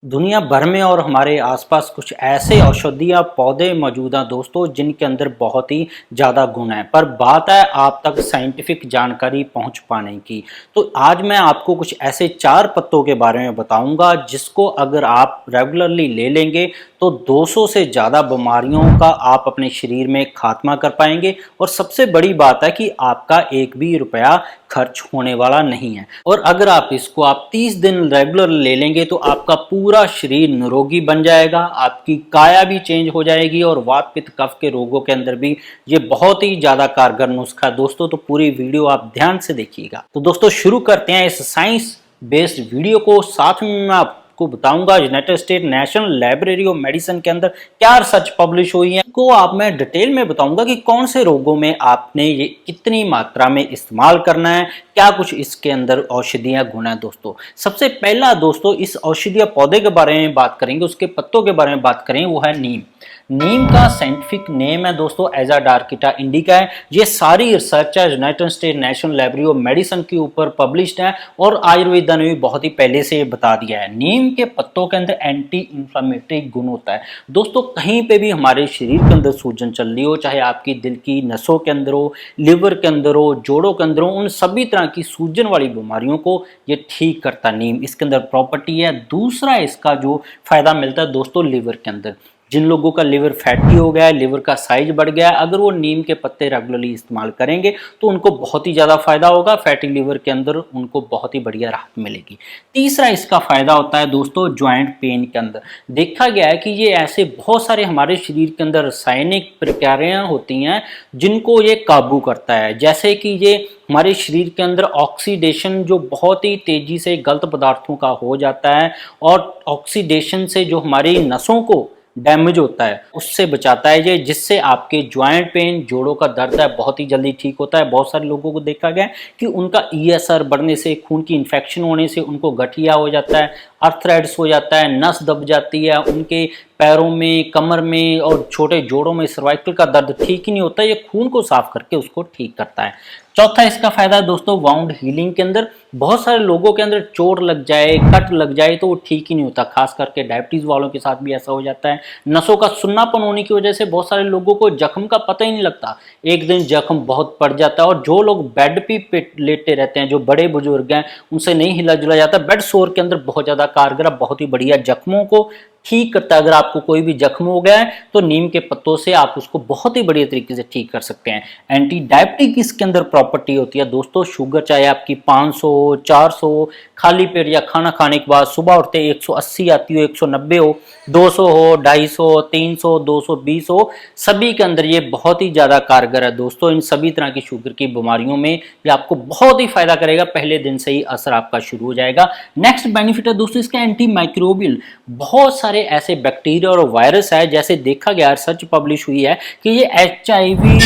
दुनिया भर में और हमारे आसपास कुछ ऐसे औषधीय पौधे मौजूद हैं दोस्तों जिनके अंदर बहुत ही ज़्यादा गुण है। पर बात है आप तक साइंटिफिक जानकारी पहुंच पाने की। तो आज मैं आपको कुछ ऐसे 4 पत्तों के बारे में बताऊंगा जिसको अगर आप रेगुलरली ले लेंगे तो 200 से ज़्यादा बीमारियों का आप अपने शरीर में खात्मा कर पाएंगे। और सबसे बड़ी बात है कि आपका एक भी रुपया खर्च होने वाला नहीं है। और अगर आप इसको 30 दिन रेगुलर ले लेंगे तो आपका पूरा शरीर निरोगी बन जाएगा, आपकी काया भी चेंज हो जाएगी और वात पित्त कफ के रोगों के अंदर भी ये बहुत ही ज्यादा कारगर नुस्खा है दोस्तों। तो पूरी वीडियो आप ध्यान से देखिएगा। तो दोस्तों शुरू करते हैं इस साइंस बेस्ड वीडियो को। साथ में मैं आपको बताऊंगा United state national library of medicine के अंदर क्या रिसर्च पब्लिश हुई है, को आप मैं डिटेल में बताऊंगा कि कौन से रोगों में आपने ये कितनी मात्रा में इस्तेमाल करना है, क्या कुछ इसके अंदर औषधीय गुण है। दोस्तों सबसे पहला दोस्तों इस औषधीय पौधे के बारे में बात करेंगे, उसके पत्तों के बारे में बात करेंगे, वो है नीम। नीम का साइंटिफिक नेम है दोस्तों एजाडार्किटा इंडिका है। ये सारी रिसर्च है United state national library of medicine के ऊपर पब्लिश्ड है और आयुर्वेदा ने भी बहुत ही पहले से बता दिया है। नीम के पत्तों के अंदर एंटी इंफ्लेमेटरी गुण होता है दोस्तों। कहीं पे भी हमारे शरीर के अंदर सूजन चल रही हो, चाहे आपकी दिल की नसों के अंदर हो, लिवर के अंदर हो, जोड़ों के अंदर हो, उन सभी तरह की सूजन वाली बीमारियों को ये ठीक करता नीम, इसके अंदर प्रॉपर्टी है। दूसरा इसका जो फायदा मिलता है दोस्तों लिवर के अंदर, जिन लोगों का लिवर फैटी हो गया है, लिवर का साइज बढ़ गया है, अगर वो नीम के पत्ते रेगुलरली इस्तेमाल करेंगे तो उनको बहुत ही ज़्यादा फायदा होगा। फैटी लिवर के अंदर उनको बहुत ही बढ़िया राहत मिलेगी। तीसरा इसका फायदा होता है दोस्तों ज्वाइंट पेन के अंदर। देखा गया है कि ये ऐसे बहुत सारे हमारे शरीर के अंदर रासायनिक प्रक्रियाएं होती हैं जिनको ये काबू करता है। जैसे कि ये हमारे शरीर के अंदर ऑक्सीडेशन जो बहुत ही तेजी से गलत पदार्थों का हो जाता है और ऑक्सीडेशन से जो हमारी नसों को डैमेज होता है उससे बचाता है ये, जिससे आपके ज्वाइंट पेन, जोड़ों का दर्द है बहुत ही जल्दी ठीक होता है। बहुत सारे लोगों को देखा गया कि उनका ईएसआर बढ़ने से, खून की इन्फेक्शन होने से उनको गठिया हो जाता है, आर्थराइटिस हो जाता है, नस दब जाती है, उनके पैरों में, कमर में और छोटे जोड़ों में सर्वाइकल का दर्द ठीक ही नहीं होता। ये खून को साफ करके उसको ठीक करता है। चौथा इसका फायदा है दोस्तों वाउंड हीलिंग के अंदर। बहुत सारे लोगों के अंदर चोट लग जाए, कट लग जाए तो वो ठीक ही नहीं होता, खास करके डायबिटीज वालों के साथ भी ऐसा हो जाता है। नसों का सुन्नापन होने की वजह से बहुत सारे लोगों को जख्म का पता ही नहीं लगता, एक दिन जख्म बहुत पड़ जाता है। और जो लोग बेड पे लेटे रहते हैं, जो बड़े बुजुर्ग हैं, उनसे नहीं हिला जुला जाता, बेड सोर के अंदर बहुत ज्यादा कारगर, बहुत ही बढ़िया जख्मों को ठीक करता है। अगर आपको कोई भी जख्म हो गया है तो नीम के पत्तों से आप उसको बहुत ही बढ़िया तरीके से ठीक कर सकते हैं। एंटी डायबिटिक इसके अंदर प्रॉपर्टी होती है दोस्तों। शुगर चाहे आपकी 500 हो, 400 हो, खाली पेट या खाना खाने के बाद सुबह उठते 180 आती हो, 190 हो, 200 हो, 250, 300, 220 हो, सभी के अंदर ये बहुत ही ज्यादा कारगर है दोस्तों। इन सभी तरह की शुगर की बीमारियों में ये आपको बहुत ही फायदा करेगा, पहले दिन से ही असर आपका शुरू हो जाएगा। नेक्स्ट बेनिफिट है दोस्तों इसका एंटी माइक्रोबियल। बहुत सारे ऐसे बैक्टीरिया और वायरस है, जैसे देखा गया रिसर्च पब्लिश हुई है कि ये एचआईवी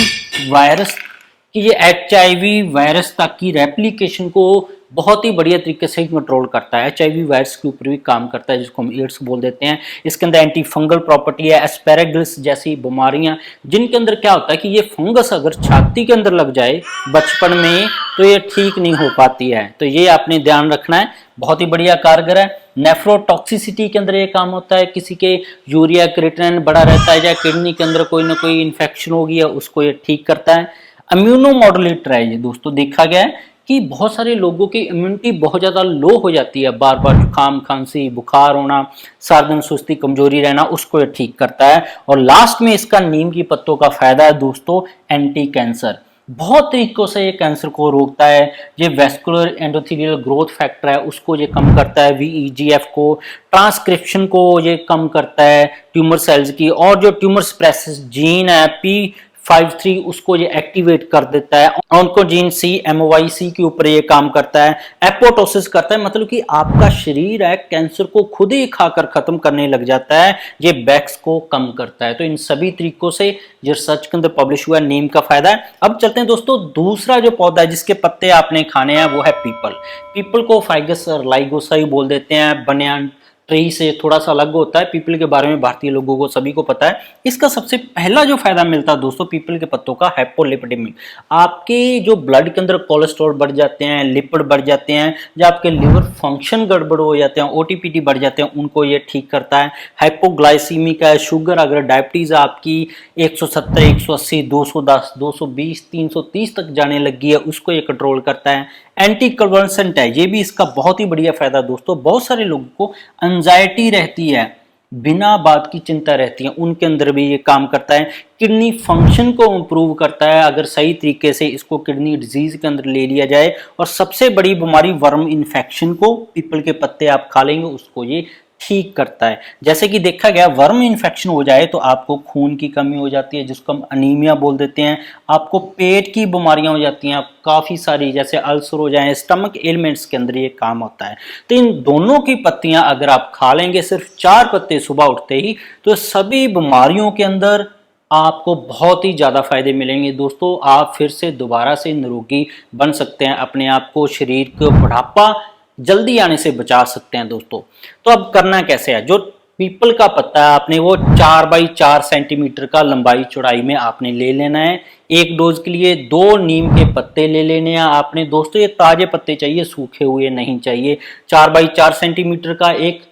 वायरस तक की रेप्लिकेशन को बहुत ही बढ़िया तरीके से कंट्रोल करता है। एचआईवी वायरस के ऊपर भी काम करता है, जिसको हम एड्स बोल देते हैं। इसके अंदर एंटी फंगल प्रॉपर्टी है। एस्पेरेगिस जैसी बीमारियां जिनके अंदर क्या होता है कि ये फंगस अगर छाती के अंदर लग जाए बचपन में तो ये ठीक नहीं हो पाती है, तो ये आपने ध्यान रखना है, बहुत ही बढ़िया कारगर है। नेफ्रोटॉक्सिसिटी के अंदर ये काम होता है, किसी के यूरिया क्रिएटिनिन बड़ा रहता है या किडनी के अंदर कोई ना कोई इन्फेक्शन हो गया उसको ये ठीक करता है। इम्यूनो मॉड्यूलेटर है ये दोस्तों। देखा गया है कि बहुत सारे लोगों की इम्यूनिटी बहुत ज़्यादा लो हो जाती है, बार बार जुकाम, खांसी, बुखार होना, सार्दन, सुस्ती, कमजोरी रहना, उसको ये ठीक करता है। और लास्ट में इसका नीम की पत्तों का फायदा है दोस्तों एंटी कैंसर। बहुत तरीकों से ये कैंसर को रोकता है। ये वेस्कुलर एंडोथेलियल ग्रोथ फैक्टर है उसको ये कम करता है, वीईजीएफ को, ट्रांसक्रिप्शन को ये कम करता है ट्यूमर सेल्स की, और जो ट्यूमर स्प्रेसिस जीन है P53 उसको ये एक्टिवेट कर देता है। ऑन्कोजीन सी MOYC के ऊपर ये काम करता है। एपोटोसिस करता है, मतलब कि आपका शरीर है कैंसर को खुद ही खाकर खत्म करने लग जाता है। ये बैक्स को कम करता है। तो इन सभी तरीकों से ये रिसर्च के अंदर पब्लिश हुआ नीम का फायदा है। अब चलते हैं दोस्तों दूसरा जो पौधा है जिसके पत्ते आपने खाने हैं वो है पीपल। पीपल को फाइगस और लाइगोसा बोल देते हैं, बनियान ट्री से थोड़ा सा अलग होता है। पीपल के बारे में भारतीय लोगों को सभी को पता है। इसका सबसे पहला जो फायदा मिलता है दोस्तों पीपल के पत्तों का, हाइपोलिपिडेमी। आपके जो ब्लड के अंदर कोलेस्ट्रॉल बढ़ जाते हैं, लिपिड बढ़ जाते हैं, जो आपके लिवर फंक्शन गड़बड़ हो जाते हैं, ओटीपीटी बढ़ जाते हैं, उनको ये ठीक करता है। हाइपोग्लाइसीमिक है, शुगर अगर डायबिटीज आपकी 170, 180, 210, 220, 330 तक जाने लगी है, उसको ये कंट्रोल करता है। एंटी कन्वल्सेंट है, ये भी इसका बहुत ही बढ़िया फायदा दोस्तों। बहुत सारे लोगों को एंजाइटी रहती है, बिना बात की चिंता रहती है, उनके अंदर भी ये काम करता है। किडनी फंक्शन को इंप्रूव करता है अगर सही तरीके से इसको किडनी डिजीज के अंदर ले लिया जाए। और सबसे बड़ी बीमारी वर्म इन्फेक्शन को पीपल के पत्ते आप खा लेंगे उसको ये ठीक करता है। जैसे कि देखा गया वर्म इन्फेक्शन हो जाए तो आपको खून की कमी हो जाती है, जिसको हम अनीमिया बोल देते हैं। आपको पेट की बीमारियां हो जाती हैं काफी सारी, जैसे अल्सर हो जाए, स्टमक एलिमेंट्स के अंदर ये काम होता है। तो इन दोनों की पत्तियां अगर आप खा लेंगे, सिर्फ 4 पत्ते सुबह उठते ही, तो सभी बीमारियों के अंदर आपको बहुत ही ज्यादा फायदे मिलेंगे दोस्तों। आप फिर से दोबारा से निरोगी बन सकते हैं, अपने आप को, शरीर को बुढ़ापा जल्दी आने से बचा सकते हैं दोस्तों। तो अब करना कैसे है? जो पीपल का पत्ता है आपने वो 4 बाई 4 सेंटीमीटर का लंबाई चौड़ाई में आपने ले लेना है। एक डोज के लिए 2 नीम के पत्ते ले लेने हैं आपने दोस्तों। ये ताजे पत्ते चाहिए, सूखे हुए नहीं चाहिए। 4 बाई 4 सेंटीमीटर का एक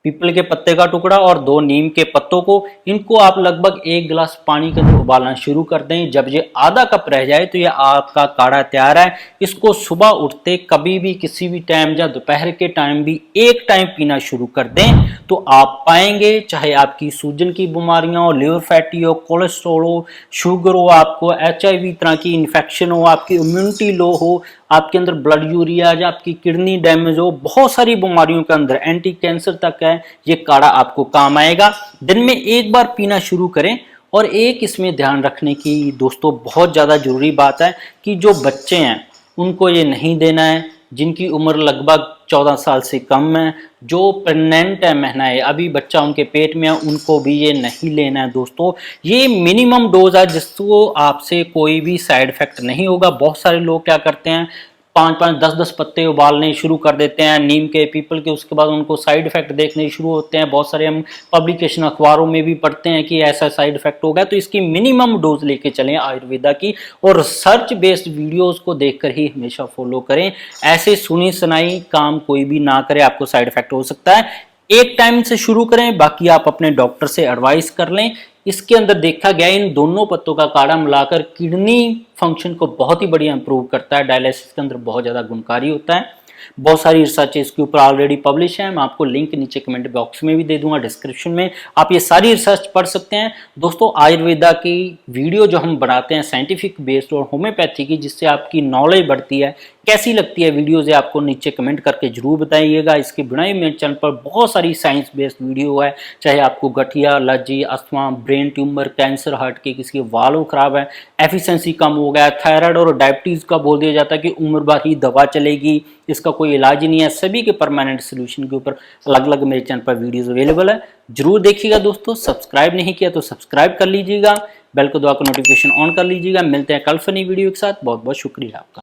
पीपल के पत्ते का टुकड़ा और 2 नीम के पत्तों को, इनको आप लगभग 1 गिलास पानी के अंदर उबालना शुरू कर दें। जब ये आधा कप रह जाए तो ये आपका काढ़ा तैयार है। इसको सुबह उठते कभी भी किसी भी टाइम या दोपहर के टाइम भी एक टाइम पीना शुरू कर दें तो आप पाएंगे, चाहे आपकी सूजन की बीमारियां हो, लिवर फैटी हो, कोलेस्ट्रॉल हो, शुगर हो, आपको HIV तरह की इन्फेक्शन हो, आपकी इम्यूनिटी लो हो, आपके अंदर ब्लड यूरिया या आपकी किडनी डैमेज हो, बहुत सारी बीमारियों के अंदर एंटी कैंसर तक है, ये काढ़ा आपको काम आएगा। दिन में एक बार पीना शुरू करें। और एक इसमें ध्यान रखने की दोस्तों बहुत ज़्यादा जरूरी बात है कि जो बच्चे हैं उनको ये नहीं देना है, जिनकी उम्र लगभग 14 साल से कम है, जो प्रेग्नेंट है, महीना है अभी बच्चा उनके पेट में है, उनको भी ये नहीं लेना है दोस्तों। ये मिनिमम डोज है जिसको आपसे कोई भी साइड इफेक्ट नहीं होगा। बहुत सारे लोग क्या करते हैं, 5-5, 10-10 पत्ते उबालने शुरू कर देते हैं नीम के, पीपल के, उसके बाद उनको साइड इफेक्ट देखने शुरू होते हैं। बहुत सारे हम पब्लिकेशन अखबारों में भी पढ़ते हैं कि ऐसा साइड इफेक्ट हो गया। तो इसकी मिनिमम डोज लेके चलें आयुर्वेदा की, और रिसर्च बेस्ड वीडियोस को देखकर ही हमेशा फॉलो करें। ऐसे सुनी सुनाई काम कोई भी ना करे, आपको साइड इफेक्ट हो सकता है। एक टाइम से शुरू करें, बाकी आप अपने डॉक्टर से एडवाइस कर लें। इसके अंदर देखा गया इन दोनों पत्तों का काढ़ा मिलाकर किडनी फंक्शन को बहुत ही बढ़िया इंप्रूव करता है। डायलिसिस के अंदर बहुत ज्यादा गुणकारी होता है। बहुत सारी रिसर्च इसके ऊपर ऑलरेडी पब्लिश है, मैं आपको लिंक नीचे कमेंट बॉक्स में भी दे दूंगा, डिस्क्रिप्शन में आप ये सारी रिसर्च पढ़ सकते हैं दोस्तों। आयुर्वेदा की वीडियो जो हम बनाते हैं साइंटिफिक बेस्ड और होम्योपैथी की, जिससे आपकी नॉलेज बढ़ती है, कैसी लगती है वीडियोज आपको नीचे कमेंट करके जरूर बताइएगा। इसके बिना ही मेरे चैनल पर बहुत सारी साइंस बेस्ड वीडियो है, चाहे आपको गठिया, allergy, asthma, brain tumour, cancer, heart के, किसी के वालों खराब है, एफिशिएंसी कम हो गया, थायराइड और डायबिटीज का बोल दिया जाता है कि उम्र भर ही दवा चलेगी, इसका कोई इलाज ही नहीं है, सभी के परमानेंट सोल्यूशन के ऊपर अलग अलग मेरे चैनल पर वीडियोस अवेलेबल है। जरूर देखिएगा दोस्तों। सब्सक्राइब नहीं किया तो सब्सक्राइब कर लीजिएगा, बेल को दबा कर नोटिफिकेशन ऑन कर लीजिएगा। मिलते हैं कल फनी वीडियो के साथ। बहुत बहुत शुक्रिया आपका।